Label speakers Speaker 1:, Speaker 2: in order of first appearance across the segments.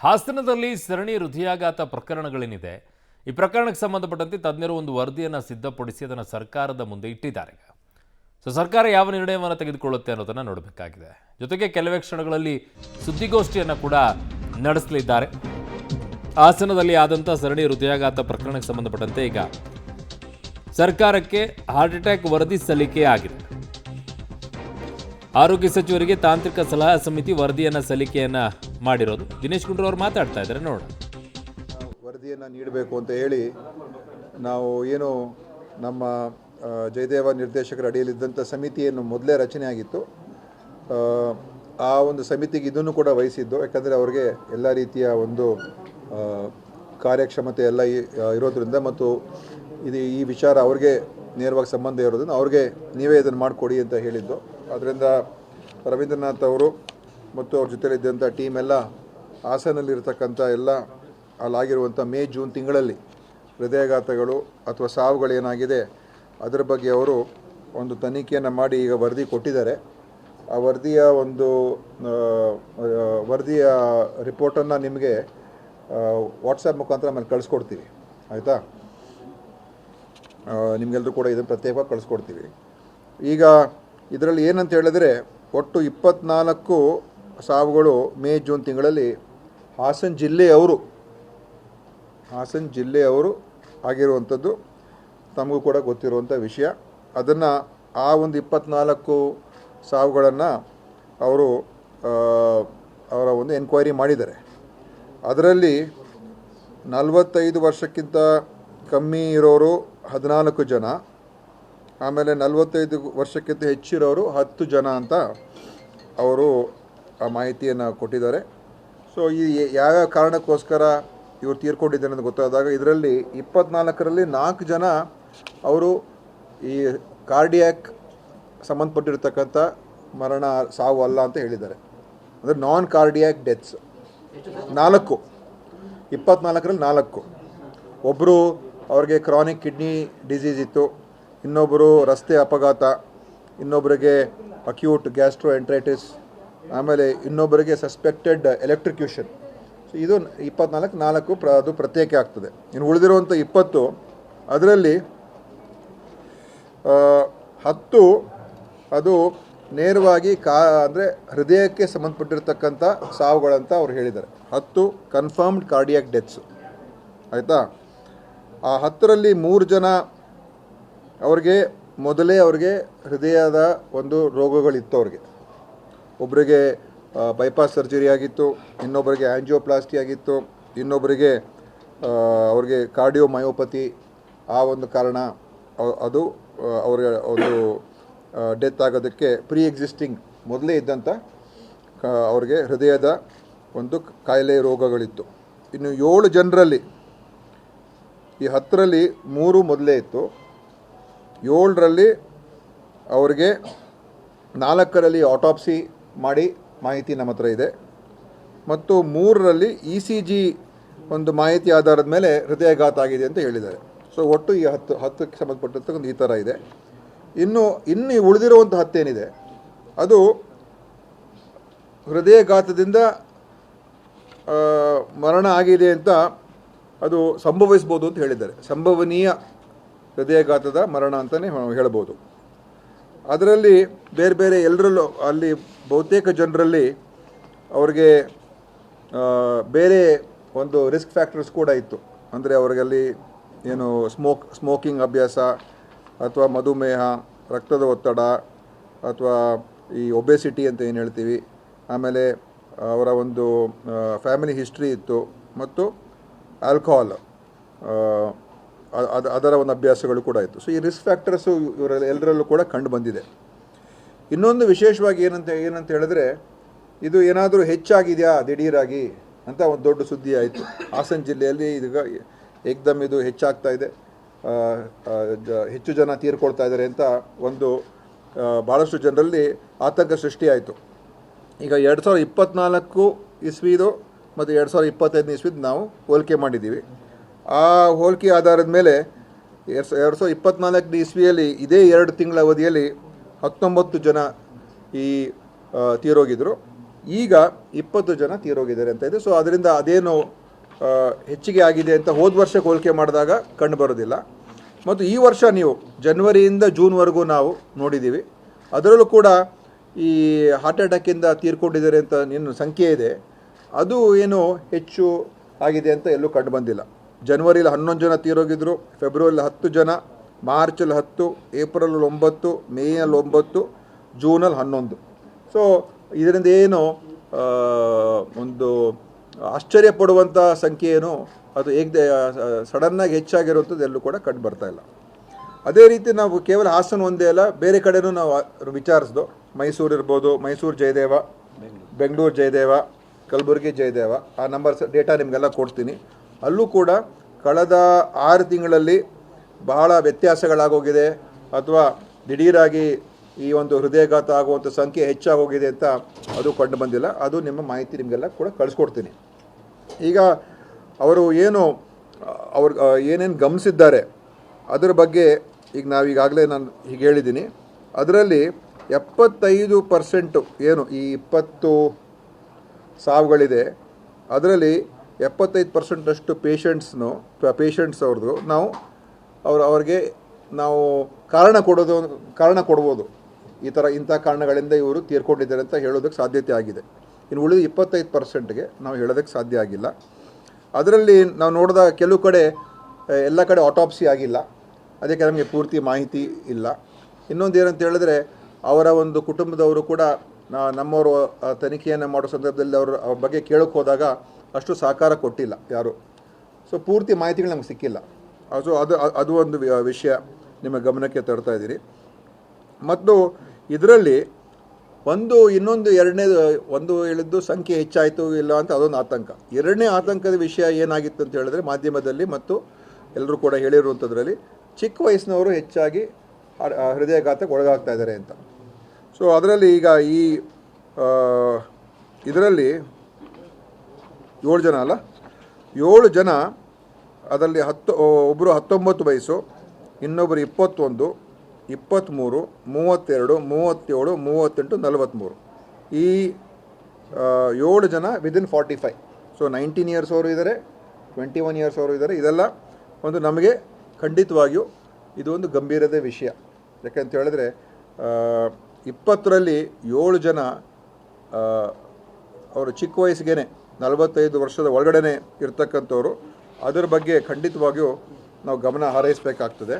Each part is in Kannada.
Speaker 1: ಹಾಸನದಲ್ಲಿ ಸರಣಿ ಹೃದಯಾಘಾತ ಪ್ರಕರಣಗಳೇನಿದೆ ಈ ಪ್ರಕರಣಕ್ಕೆ ಸಂಬಂಧಪಟ್ಟಂತೆ ತಜ್ಞರು ಒಂದು ವರದಿಯನ್ನು ಸಿದ್ಧಪಡಿಸಿ ಅದನ್ನು ಸರ್ಕಾರದ ಮುಂದೆ ಇಟ್ಟಿದ್ದಾರೆ. ಸರ್ಕಾರ ಯಾವ ನಿರ್ಣಯವನ್ನು ತೆಗೆದುಕೊಳ್ಳುತ್ತೆ ಅನ್ನೋದನ್ನು ನೋಡಬೇಕಾಗಿದೆ. ಜೊತೆಗೆ ಕೆಲವೇ ಕ್ಷಣಗಳಲ್ಲಿ ಸುದ್ದಿಗೋಷ್ಠಿಯನ್ನು ಕೂಡ ನಡೆಸಲಿದ್ದಾರೆ. ಹಾಸನದಲ್ಲಿ ಆದಂಥ ಸರಣಿ ಹೃದಯಾಘಾತ ಪ್ರಕರಣಕ್ಕೆ ಸಂಬಂಧಪಟ್ಟಂತೆ ಈಗ ಸರ್ಕಾರಕ್ಕೆ ಹಾರ್ಟ್ ಅಟ್ಯಾಕ್ ವರದಿ ಸಲ್ಲಿಕೆ ಆಗಿದೆ. ಆರೋಗ್ಯ ಸಚಿವರಿಗೆ ತಾಂತ್ರಿಕ ಸಲಹಾ ಸಮಿತಿ ವರದಿಯನ್ನು ಸಲ್ಲಿಕೆಯನ್ನು ಮಾಡಿರೋದು. ದಿನೇಶ್ ಗುಂಡೂರಾವ್ ಅವರು ಮಾತಾಡ್ತಾ ಇದ್ದಾರೆ, ನೋಡೋಣ.
Speaker 2: ವರದಿಯನ್ನು ನೀಡಬೇಕು ಅಂತ ಹೇಳಿ ನಾವು ಏನು ನಮ್ಮ ಜಯದೇವ ನಿರ್ದೇಶಕರ ಅಡಿಯಲ್ಲಿದ್ದಂಥ ಸಮಿತಿಯನ್ನು ಮೊದಲೇ ರಚನೆ ಆಗಿತ್ತು. ಆ ಒಂದು ಸಮಿತಿಗೆ ಇದನ್ನು ಕೂಡ ವಹಿಸಿದ್ದು, ಯಾಕಂದರೆ ಅವ್ರಿಗೆ ಎಲ್ಲ ರೀತಿಯ ಒಂದು ಕಾರ್ಯಕ್ಷಮತೆ ಎಲ್ಲ ಇರೋದ್ರಿಂದ ಮತ್ತು ಈ ವಿಚಾರ ಅವ್ರಿಗೆ ನೇರವಾಗಿ ಸಂಬಂಧ ಇರೋದ್ರಿಂದ ಅವ್ರಿಗೆ ನೀವೇ ಇದನ್ನು ಮಾಡಿಕೊಡಿ ಅಂತ ಹೇಳಿದ್ದು. ಅದರಿಂದ ರವೀಂದ್ರನಾಥ್ ಅವರು ಮತ್ತು ಅವ್ರ ಜೊತೆಲಿದ್ದಂಥ ಟೀಮ್ ಎಲ್ಲ ಹಾಸನಲ್ಲಿರ್ತಕ್ಕಂಥ ಎಲ್ಲ ಅಲ್ಲಾಗಿರುವಂಥ ಮೇ ಜೂನ್ ತಿಂಗಳಲ್ಲಿ ಹೃದಯಾಘಾತಗಳು ಅಥವಾ ಸಾವುಗಳೇನಾಗಿದೆ ಅದರ ಬಗ್ಗೆ ಅವರು ಒಂದು ತನಿಖೆಯನ್ನು ಮಾಡಿ ಈಗ ವರದಿ ಕೊಟ್ಟಿದ್ದಾರೆ. ಆ ವರದಿಯ ರಿಪೋರ್ಟನ್ನು ನಿಮಗೆ ವಾಟ್ಸಪ್ ಮುಖಾಂತರ ಆಮೇಲೆ ಕಳಿಸ್ಕೊಡ್ತೀವಿ, ಆಯಿತಾ? ನಿಮಗೆಲ್ಲರೂ ಕೂಡ ಇದನ್ನು ಪ್ರತ್ಯೇಕವಾಗಿ ಕಳಿಸ್ಕೊಡ್ತೀವಿ. ಈಗ ಇದರಲ್ಲಿ ಏನಂತ ಹೇಳಿದ್ರೆ, ಒಟ್ಟು 24 ಸಾವುಗಳು ಮೇ ಜೂನ್ ತಿಂಗಳಲ್ಲಿ ಹಾಸನ ಜಿಲ್ಲೆಯವರು ಆಗಿರುವಂಥದ್ದು ತಮಗೂ ಕೂಡ ಗೊತ್ತಿರುವಂಥ ವಿಷಯ. ಅದನ್ನು ಆ ಒಂದು 24 ಸಾವುಗಳನ್ನು ಅವರ ಒಂದು ಎನ್ಕ್ವೈರಿ ಮಾಡಿದ್ದಾರೆ. ಅದರಲ್ಲಿ 45 ವರ್ಷಕ್ಕಿಂತ ಕಮ್ಮಿ ಇರೋರು 14 ಜನ, ಆಮೇಲೆ 45 ವರ್ಷಕ್ಕಿಂತ ಹೆಚ್ಚಿರೋರು 10 ಜನ ಅಂತ ಅವರು ಆ ಮಾಹಿತಿಯನ್ನು ಕೊಟ್ಟಿದ್ದಾರೆ. ಸೊ ಈ ಯಾವ್ಯಾವ ಕಾರಣಕ್ಕೋಸ್ಕರ ಇವರು ತೀರ್ಕೊಂಡಿದ್ದಾರೆ ಅಂತ ಗೊತ್ತಾದಾಗ ಇದರಲ್ಲಿ 24ರಲ್ಲಿ 4 ಜನ ಅವರು ಈ ಕಾರ್ಡಿಯಾಕ್ ಸಂಬಂಧಪಟ್ಟಿರ್ತಕ್ಕಂಥ ಸಾವು ಅಲ್ಲ ಅಂತ ಹೇಳಿದ್ದಾರೆ. ಅಂದರೆ ನಾನ್ ಕಾರ್ಡಿಯಾಕ್ ಡೆತ್ಸ್ 4, 24ರಲ್ಲಿ 4. ಒಬ್ಬರು ಅವ್ರಿಗೆ ಕ್ರಾನಿಕ್ ಕಿಡ್ನಿ ಡಿಸೀಸ್ ಇತ್ತು, ಇನ್ನೊಬ್ಬರು ರಸ್ತೆ ಅಪಘಾತ, ಇನ್ನೊಬ್ಬರಿಗೆ ಅಕ್ಯೂಟ್ ಗ್ಯಾಸ್ಟ್ರೋ ಎಂಟ್ರೈಟಿಸ್, ಆಮೇಲೆ ಇನ್ನೊಬ್ಬರಿಗೆ ಸಸ್ಪೆಕ್ಟೆಡ್ ಎಲೆಕ್ಟ್ರಿಕ್ಯೂಷನ್. ಸೊ ಇದು 24 ಅದು ಪ್ರತ್ಯೇಕ ಆಗ್ತದೆ. ಇನ್ನು ಉಳಿದಿರುವಂಥ 20 ಅದರಲ್ಲಿ 10 ಅದು ನೇರವಾಗಿ ಅಂದರೆ ಹೃದಯಕ್ಕೆ ಸಂಬಂಧಪಟ್ಟಿರ್ತಕ್ಕಂಥ ಸಾವುಗಳಂತ ಅವ್ರು ಹೇಳಿದ್ದಾರೆ. 10 ಕನ್ಫರ್ಮ್ಡ್ ಕಾರ್ಡಿಯಾಕ್ ಡೆತ್ಸು, ಆಯಿತಾ? ಆ 10ರಲ್ಲಿ 3 ಜನ ಅವ್ರಿಗೆ ಹೃದಯದ ಒಂದು ರೋಗಗಳಿತ್ತು. ಒಬ್ಬರಿಗೆ ಬೈಪಾಸ್ ಸರ್ಜರಿ ಆಗಿತ್ತು, ಇನ್ನೊಬ್ಬರಿಗೆ ಆಂಜಿಯೋಪ್ಲಾಸ್ಟಿ ಆಗಿತ್ತು, ಇನ್ನೊಬ್ಬರಿಗೆ ಅವ್ರಿಗೆ ಕಾರ್ಡಿಯೋಮಯೋಪತಿ ಆ ಒಂದು ಕಾರಣ ಅದು ಅವ್ರಿಗೆ ಒಂದು ಡೆತ್ ಆಗೋದಕ್ಕೆ ಪ್ರೀ ಎಕ್ಸಿಸ್ಟಿಂಗ್ ಮೊದಲೇ ಇದ್ದಂಥ ಅವ್ರಿಗೆ ಹೃದಯದ ಒಂದು ಕಾಯಿಲೆ ರೋಗಗಳಿತ್ತು. ಇನ್ನು 7 ಜನರಲ್ಲಿ ಈ 10ರಲ್ಲಿ 3 ಮೊದಲೇ ಇತ್ತು, 7ರಲ್ಲಿ ಅವ್ರಿಗೆ 4ರಲ್ಲಿ ಆಟೋಪ್ಸಿ ಮಾಡಿ ಮಾಹಿತಿ ನಮ್ಮ ಹತ್ರ ಇದೆ, ಮತ್ತು 3ರಲ್ಲಿ ECG ಒಂದು ಮಾಹಿತಿ ಆಧಾರದ ಮೇಲೆ ಹೃದಯಾಘಾತ ಆಗಿದೆ ಅಂತ ಹೇಳಿದ್ದಾರೆ. ಸೊ ಒಟ್ಟು ಈ 10ಕ್ಕೆ ಸಂಬಂಧಪಟ್ಟಂಥ ಈ ಥರ ಇದೆ. ಇನ್ನು ಉಳಿದಿರುವಂಥ 10 ಏನಿದೆ ಅದು ಹೃದಯಾಘಾತದಿಂದ ಮರಣ ಆಗಿದೆ ಅಂತ ಅದು ಸಂಭವಿಸ್ಬೋದು ಅಂತ ಹೇಳಿದ್ದಾರೆ. ಸಂಭವನೀಯ ಹೃದಯಾಘಾತದ ಮರಣ ಅಂತಲೇ ಹೇಳ್ಬೋದು. ಅದರಲ್ಲಿ ಬೇರೆ ಎಲ್ಲರಲ್ಲೂ ಅಲ್ಲಿ ಬಹುತೇಕ ಜನರಲ್ಲಿ ಅವ್ರಿಗೆ ಬೇರೆ ಒಂದು ರಿಸ್ಕ್ ಫ್ಯಾಕ್ಟರ್ಸ್ ಕೂಡ ಇತ್ತು. ಅಂದರೆ ಅವ್ರಿಗಲ್ಲಿ ಏನು ಸ್ಮೋಕಿಂಗ್ ಅಭ್ಯಾಸ ಅಥವಾ ಮಧುಮೇಹ, ರಕ್ತದ ಒತ್ತಡ ಅಥವಾ ಈ ಒಬೆಸಿಟಿ ಅಂತ ಏನು ಹೇಳ್ತೀವಿ, ಆಮೇಲೆ ಅವರ ಒಂದು ಫ್ಯಾಮಿಲಿ ಹಿಸ್ಟ್ರಿ ಇತ್ತು, ಮತ್ತು ಆಲ್ಕೋಹಾಲ್ ಅದರ ಒಂದು ಅಭ್ಯಾಸಗಳು ಕೂಡ ಇತ್ತು. ಸೊ ಈ ರಿಸ್ಕ್ ಫ್ಯಾಕ್ಟರ್ಸು ಎಲ್ಲರಲ್ಲೂ ಕೂಡ ಕಂಡು ಬಂದಿದೆ. ಇನ್ನೊಂದು ವಿಶೇಷವಾಗಿ ಏನಂತ ಹೇಳಿದ್ರೆ, ಇದು ಏನಾದರೂ ಹೆಚ್ಚಾಗಿದೆಯಾ ದಿಢೀರಾಗಿ ಅಂತ ಒಂದು ದೊಡ್ಡ ಸುದ್ದಿ ಆಯಿತು. ಹಾಸನ ಜಿಲ್ಲೆಯಲ್ಲಿ ಇದೀಗ ಏಕ್ದಮ್ ಇದು ಹೆಚ್ಚಾಗ್ತಾ ಇದೆ, ಹೆಚ್ಚು ಜನ ತೀರ್ಕೊಳ್ತಾ ಇದ್ದಾರೆ ಅಂತ ಒಂದು ಭಾಳಷ್ಟು ಜನರಲ್ಲಿ ಆತಂಕ ಸೃಷ್ಟಿಯಾಯಿತು. ಈಗ 2024 ಇಸ್ವಿದು ಮತ್ತು 2025 ಇಸ್ವಿದು ನಾವು ಹೋಲಿಕೆ ಮಾಡಿದ್ದೀವಿ. ಆ ಹೋಲಿಕೆ ಆಧಾರದ ಮೇಲೆ 2024 ಇಸ್ವಿಯಲ್ಲಿ ಇದೇ 2 ತಿಂಗಳ ಅವಧಿಯಲ್ಲಿ 19 ಜನ ತೀರೋಗಿದ್ದರು, ಈಗ 20 ಜನ ತೀರೋಗಿದ್ದಾರೆ ಅಂತ ಇದೆ. ಸೊ ಅದರಿಂದ ಅದೇನು ಹೆಚ್ಚಿಗೆ ಆಗಿದೆ ಅಂತ ಹೋದ ವರ್ಷಕ್ಕೆ ಹೋಲಿಕೆ ಮಾಡಿದಾಗ ಕಂಡು ಬರೋದಿಲ್ಲ. ಮತ್ತು ಈ ವರ್ಷ ನೀವು ಜನವರಿಯಿಂದ ಜೂನ್ವರೆಗೂ ನಾವು ನೋಡಿದ್ದೀವಿ, ಅದರಲ್ಲೂ ಕೂಡ ಈ ಹಾರ್ಟ್ ಅಟ್ಯಾಕಿಂದ ತೀರ್ಕೊಂಡಿದ್ದಾರೆ ಅಂತ ಏನು ಸಂಖ್ಯೆ ಇದೆ ಅದು ಏನು ಹೆಚ್ಚು ಆಗಿದೆ ಅಂತ ಎಲ್ಲೂ ಕಂಡು ಬಂದಿಲ್ಲ. ಜನವರಿಲಿ 11 ಜನ ತೀರೋಗಿದ್ರು, ಫೆಬ್ರವರಿಲಿ 10 ಜನ, ಮಾರ್ಚಲ್ಲಿ 10, ಏಪ್ರಿಲಲ್ಲಿ 9, ಮೇಯಲ್ಲಿ 9, ಜೂನಲ್ಲಿ 11. ಸೊ ಇದರಿಂದ ಏನು ಒಂದು ಆಶ್ಚರ್ಯ ಪಡುವಂಥ ಸಂಖ್ಯೆ ಏನು ಅದು ಸಡನ್ನಾಗಿ ಹೆಚ್ಚಾಗಿರುವಂಥದ್ದು ಎಲ್ಲೂ ಕೂಡ ಕಂಡು ಬರ್ತಾ ಇಲ್ಲ. ಅದೇ ರೀತಿ ನಾವು ಕೇವಲ ಹಾಸನ ಒಂದೇ ಅಲ್ಲ, ಬೇರೆ ಕಡೆನೂ ನಾವು ವಿಚಾರಿಸ್ದು. ಮೈಸೂರು ಇರ್ಬೋದು, ಮೈಸೂರು ಜಯದೇವ, ಬೆಂಗಳೂರು ಜಯದೇವ, ಕಲಬುರಗಿ ಜಯದೇವ, ಆ ನಂಬರ್ಸ್ ಡೇಟಾ ನಿಮಗೆಲ್ಲ ಕೊಡ್ತೀನಿ. ಅಲ್ಲೂ ಕೂಡ ಕಳೆದ 6 ತಿಂಗಳಲ್ಲಿ ಬಹಳ ವ್ಯತ್ಯಾಸಗಳಾಗೋಗಿದೆ ಅಥವಾ ದಿಢೀರಾಗಿ ಈ ಒಂದು ಹೃದಯಘಾತ ಆಗುವಂಥ ಸಂಖ್ಯೆ ಹೆಚ್ಚಾಗೋಗಿದೆ ಅಂತ ಅದು ಕಂಡು ಬಂದಿಲ್ಲ. ಅದು ನಿಮ್ಮ ಮಾಹಿತಿ ನಿಮಗೆಲ್ಲ ಕೂಡ ಕಳಿಸ್ಕೊಡ್ತೀನಿ. ಈಗ ಅವರು ಏನೇನು ಗಮನಿಸಿದ್ದಾರೆ ಅದರ ಬಗ್ಗೆ ಈಗ ನಾವೀಗಾಗಲೇ ನಾನು ಹೀಗೆ ಹೇಳಿದ್ದೀನಿ. ಅದರಲ್ಲಿ 75% ಏನು ಈ 20 ಸಾವುಗಳಿದೆ ಅದರಲ್ಲಿ 75% ಪೇಷಂಟ್ಸ್ ಅವ್ರದ್ದು ಅವ್ರಿಗೆ ನಾವು ಕಾರಣ ಕೊಡ್ಬೋದು. ಇಂಥ ಕಾರಣಗಳಿಂದ ಇವರು ತೀರ್ಕೊಂಡಿದ್ದಾರೆ ಅಂತ ಹೇಳೋದಕ್ಕೆ ಸಾಧ್ಯತೆ ಆಗಿದೆ. ಇನ್ನು ಉಳಿದ 25%ಗೆ ನಾವು ಹೇಳೋದಕ್ಕೆ ಸಾಧ್ಯ ಆಗಿಲ್ಲ. ಅದರಲ್ಲಿ ನಾವು ನೋಡಿದಾಗ ಕೆಲವು ಕಡೆ ಎಲ್ಲ ಕಡೆ ಆಟೋಪ್ಸಿ ಆಗಿಲ್ಲ, ಅದಕ್ಕೆ ನಮಗೆ ಪೂರ್ತಿ ಮಾಹಿತಿ ಇಲ್ಲ. ಇನ್ನೊಂದು ಏನಂತ ಹೇಳಿದ್ರೆ ಅವರ ಒಂದು ಕುಟುಂಬದವರು ಕೂಡ ನಮ್ಮವರು ತನಿಖೆಯನ್ನು ಮಾಡೋ ಸಂದರ್ಭದಲ್ಲಿ ಅವ್ರ ಬಗ್ಗೆ ಕೇಳೋಕ್ಕೆ ಹೋದಾಗ ಅಷ್ಟು ಸಹಕಾರ ಕೊಟ್ಟಿಲ್ಲ ಯಾರು. ಸೊ ಪೂರ್ತಿ ಮಾಹಿತಿಗಳು ನಮ್ಗೆ ಸಿಕ್ಕಿಲ್ಲ. ಸೊ ಅದು ಒಂದು ವಿಷಯ ನಿಮ್ಮ ಗಮನಕ್ಕೆ ತರ್ತಾ ಇದ್ದೀರಿ. ಮತ್ತು ಇದರಲ್ಲಿ ಒಂದು ಹೇಳಿದ್ದು ಸಂಖ್ಯೆ ಹೆಚ್ಚಾಯಿತು ಇಲ್ಲ ಅಂತ ಅದೊಂದು ಆತಂಕ. ಎರಡನೇ ಆತಂಕದ ವಿಷಯ ಏನಾಗಿತ್ತು ಅಂತ ಹೇಳಿದ್ರೆ ಮಾಧ್ಯಮದಲ್ಲಿ ಮತ್ತು ಎಲ್ಲರೂ ಕೂಡ ಹೇಳಿರುವಂಥದ್ರಲ್ಲಿ ಚಿಕ್ಕ ವಯಸ್ಸಿನವರು ಹೆಚ್ಚಾಗಿ ಹೃದಯಾಘಾತಕ್ಕೆ ಒಳಗಾಗ್ತಾ ಇದ್ದಾರೆ ಅಂತ. ಸೊ ಅದರಲ್ಲಿ ಈಗ ಇದರಲ್ಲಿ 7 ಜನ ಅದರಲ್ಲಿ ಒಬ್ಬರು 19 ವಯಸ್ಸು, ಇನ್ನೊಬ್ಬರು 21, 23, 32, 37, 38, 43. ಈ 7 ಜನ ವಿದಿನ್ 45. ಸೊ 19 ಇಯರ್ಸ್ ಅವರು ಇದ್ದಾರೆ, 21 ಇಯರ್ಸ್ ಅವರು ಇದ್ದಾರೆ. ಇದೆಲ್ಲ ಒಂದು ನಮಗೆ ಖಂಡಿತವಾಗಿಯೂ ಇದು ಒಂದು ಗಂಭೀರದ ವಿಷಯ. ಯಾಕಂತ ಹೇಳಿದ್ರೆ 20ರಲ್ಲಿ 7 ಜನ ಅವರು ಚಿಕ್ಕ ವಯಸ್ಸಿಗೆ 45 ವರ್ಷದ ಒಳಗಡೆ ಇರ್ತಕ್ಕಂಥವ್ರು. ಅದರ ಬಗ್ಗೆ ಖಂಡಿತವಾಗಿಯೂ ನಾವು ಗಮನ ಹಾರೈಸಬೇಕಾಗ್ತದೆ.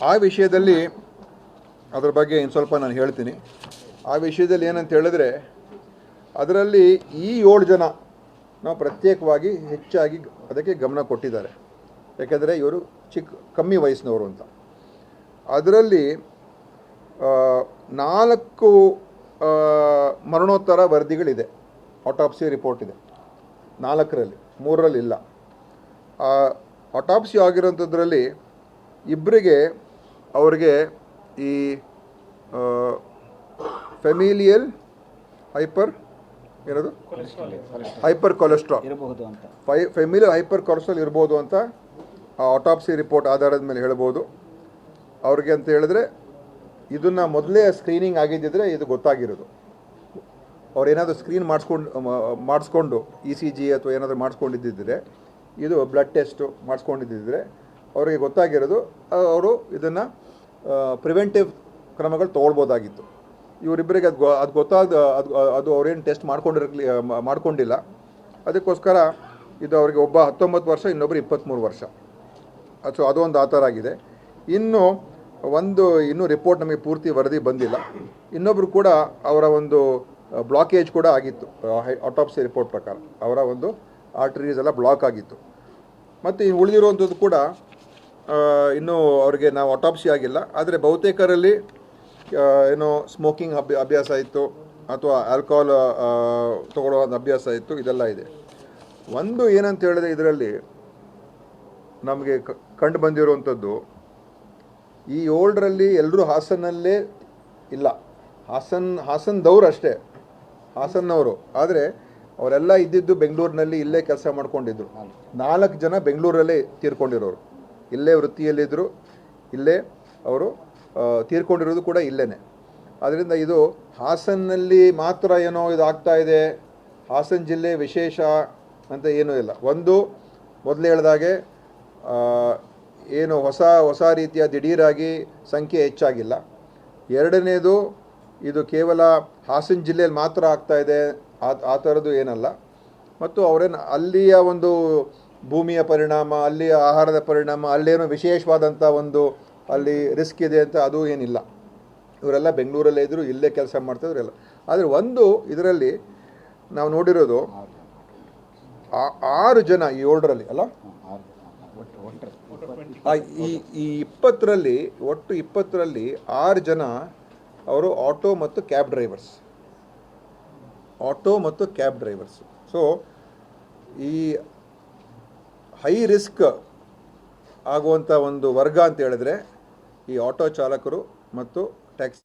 Speaker 2: ಆ ವಿಷಯದಲ್ಲಿ ಅದರ ಬಗ್ಗೆ ಇನ್ನು ಸ್ವಲ್ಪ ನಾನು ಹೇಳ್ತೀನಿ. ಆ ವಿಷಯದಲ್ಲಿ ಏನಂತ ಹೇಳಿದ್ರೆ ಅದರಲ್ಲಿ ಈ 7 ಜನ ನಾವು ಪ್ರತ್ಯೇಕವಾಗಿ ಹೆಚ್ಚಾಗಿ ಅದಕ್ಕೆ ಗಮನ ಕೊಟ್ಟಿದ್ದಾರೆ. ಯಾಕೆಂದರೆ ಇವರು ಕಮ್ಮಿ ವಯಸ್ಸಿನವರು ಅಂತ. ಅದರಲ್ಲಿ 4 ಮರಣೋತ್ತರ ವರದಿಗಳಿದೆ, ಆಟೋಪ್ಸಿ ರಿಪೋರ್ಟ್ ಇದೆ 4ರಲ್ಲಿ, 3ರಲ್ಲಿ ಇಲ್ಲ. ಆಟೋಪ್ಸಿ ಆಗಿರೋಂಥದ್ರಲ್ಲಿ ಅವ್ರಿಗೆ ಈ ಫೆಮಿಲಿಯಲ್ ಹೈಪರ್ ಕೊಲೆಸ್ಟ್ರಾಲ್ ಇರಬಹುದು ಅಂತ, ಫೆಮಿಲಿಯಲ್ ಹೈಪರ್ ಕೊಲೆಸ್ಟ್ರಾಲ್ ಇರ್ಬೋದು ಅಂತ ಆಟೋಪ್ಸಿ ರಿಪೋರ್ಟ್ ಆಧಾರದ ಮೇಲೆ ಹೇಳ್ಬೋದು. ಅವ್ರಿಗೆ ಅಂತ ಹೇಳಿದ್ರೆ ಇದನ್ನು ಮೊದಲೇ ಸ್ಕ್ರೀನಿಂಗ್ ಆಗಿದ್ದಿದ್ರೆ ಇದು ಗೊತ್ತಾಗಿರೋದು. ಅವ್ರು ಏನಾದರೂ ಸ್ಕ್ರೀನ್ ಮಾಡಿಸ್ಕೊಂಡು ECG ಅಥವಾ ಏನಾದರೂ ಮಾಡಿಸ್ಕೊಂಡಿದ್ದಿದ್ರೆ, ಇದು ಬ್ಲಡ್ ಟೆಸ್ಟು ಮಾಡಿಸ್ಕೊಂಡಿದ್ದಿದ್ರೆ ಅವರಿಗೆ ಗೊತ್ತಾಗಿರೋದು, ಅವರು ಇದನ್ನು ಪ್ರಿವೆಂಟಿವ್ ಕ್ರಮಗಳು ತೊಗೊಳ್ಬೋದಾಗಿತ್ತು. ಇವರಿಬ್ಬರಿಗೆ ಅದು ಅವ್ರೇನು ಟೆಸ್ಟ್ ಮಾಡ್ಕೊಂಡಿಲ್ಲ. ಅದಕ್ಕೋಸ್ಕರ ಇದು ಅವರಿಗೆ ಒಬ್ಬ 19 ವರ್ಷ, ಇನ್ನೊಬ್ಬರು 23 ವರ್ಷ. ಸೊ ಅದೊಂದು ಆ ಥರ ಆಗಿದೆ. ಇನ್ನೂ ರಿಪೋರ್ಟ್ ನಮಗೆ ಪೂರ್ತಿ ವರದಿ ಬಂದಿಲ್ಲ. ಇನ್ನೊಬ್ಬರು ಕೂಡ ಅವರ ಒಂದು ಬ್ಲಾಕೇಜ್ ಕೂಡ ಆಗಿತ್ತು. ಆಟೋಪ್ಸಿ ರಿಪೋರ್ಟ್ ಪ್ರಕಾರ ಅವರ ಒಂದು ಆರ್ಟರೀಸ್ ಎಲ್ಲ ಬ್ಲಾಕ್ ಆಗಿತ್ತು. ಮತ್ತು ಇನ್ನು ಉಳಿದಿರುವಂಥದ್ದು ಕೂಡ ಇನ್ನೂ ಅವರಿಗೆ ನಾವು ಆಟೋಪ್ಸಿ ಆಗಿಲ್ಲ. ಆದರೆ ಬಹುತೇಕರಲ್ಲಿ ಏನೋ ಸ್ಮೋಕಿಂಗ್ ಅಭ್ಯಾಸ ಇತ್ತು ಅಥವಾ ಆಲ್ಕೋಹಾಲ್ ತಗೊಳ್ಳೋ ಅಭ್ಯಾಸ ಇತ್ತು, ಇದೆಲ್ಲ ಇದೆ. ಒಂದು ಏನಂತ ಹೇಳಿದ್ರೆ ಇದರಲ್ಲಿ ನಮಗೆ ಕಂಡು ಬಂದಿರುವಂಥದ್ದು, ಈ 7ರಲ್ಲಿ ಎಲ್ಲರೂ ಹಾಸನಲ್ಲೇ ಇಲ್ಲ, ಹಾಸನದವರು ಅಷ್ಟೇ, ಹಾಸನ್ನವರು. ಆದರೆ ಅವರೆಲ್ಲ ಇದ್ದಿದ್ದು ಬೆಂಗಳೂರಿನಲ್ಲಿ, ಇಲ್ಲೇ ಕೆಲಸ ಮಾಡ್ಕೊಂಡಿದ್ರು. 4 ಜನ ಬೆಂಗಳೂರಲ್ಲೇ ತೀರ್ಕೊಂಡಿರೋರು, ಇಲ್ಲೇ ವೃತ್ತಿಯಲ್ಲಿದ್ದರು, ಇಲ್ಲೇ ಅವರು ತೀರ್ಕೊಂಡಿರೋದು ಕೂಡ ಇಲ್ಲೇ. ಆದ್ದರಿಂದ ಇದು ಹಾಸನ್ನಲ್ಲಿ ಮಾತ್ರ ಏನೋ ಇದು ಆಗ್ತಾ ಇದೆ, ಹಾಸನ ಜಿಲ್ಲೆ ವಿಶೇಷ ಅಂತ ಏನೂ ಇಲ್ಲ. ಒಂದು ಮೊದಲು ಹೇಳಿದಾಗೆ ಏನು ಹೊಸ ರೀತಿಯ ದಿಢೀರಾಗಿ ಸಂಖ್ಯೆ ಹೆಚ್ಚಾಗಿಲ್ಲ. ಎರಡನೇದು ಇದು ಕೇವಲ ಹಾಸನ ಜಿಲ್ಲೆಯಲ್ಲಿ ಮಾತ್ರ ಆಗ್ತಾ ಇದೆ ಆ ಥರದ್ದು ಏನಲ್ಲ. ಮತ್ತು ಅವರೇನು ಅಲ್ಲಿಯ ಒಂದು ಭೂಮಿಯ ಪರಿಣಾಮ, ಅಲ್ಲಿಯ ಆಹಾರದ ಪರಿಣಾಮ, ಅಲ್ಲೇನೋ ವಿಶೇಷವಾದಂಥ ಒಂದು ಅಲ್ಲಿ ರಿಸ್ಕ್ ಇದೆ ಅಂತ ಅದು ಏನಿಲ್ಲ. ಇವರೆಲ್ಲ ಬೆಂಗಳೂರಲ್ಲೇ ಇದ್ದರು, ಇಲ್ಲೇ ಕೆಲಸ ಮಾಡ್ತಾಯಿದ್ರು ಎಲ್ಲ. ಆದರೆ ಒಂದು ಇದರಲ್ಲಿ ನಾವು ನೋಡಿರೋದು 6 ಜನ ಈ 7ರಲ್ಲಿ ಅಲ್ಲ, ಈ 20ರಲ್ಲಿ ಒಟ್ಟು 20ರಲ್ಲಿ 6 ಜನ ಅವರು ಆಟೋ ಮತ್ತು ಕ್ಯಾಬ್ ಡ್ರೈವರ್ಸ್. ಸೊ ಈ ಹೈ ರಿಸ್ಕ್ ಆಗುವಂಥ ಒಂದು ವರ್ಗ ಅಂತ ಹೇಳಿದ್ರೆ ಈ ಆಟೋ ಚಾಲಕರು ಮತ್ತು ಟ್ಯಾಕ್ಸಿ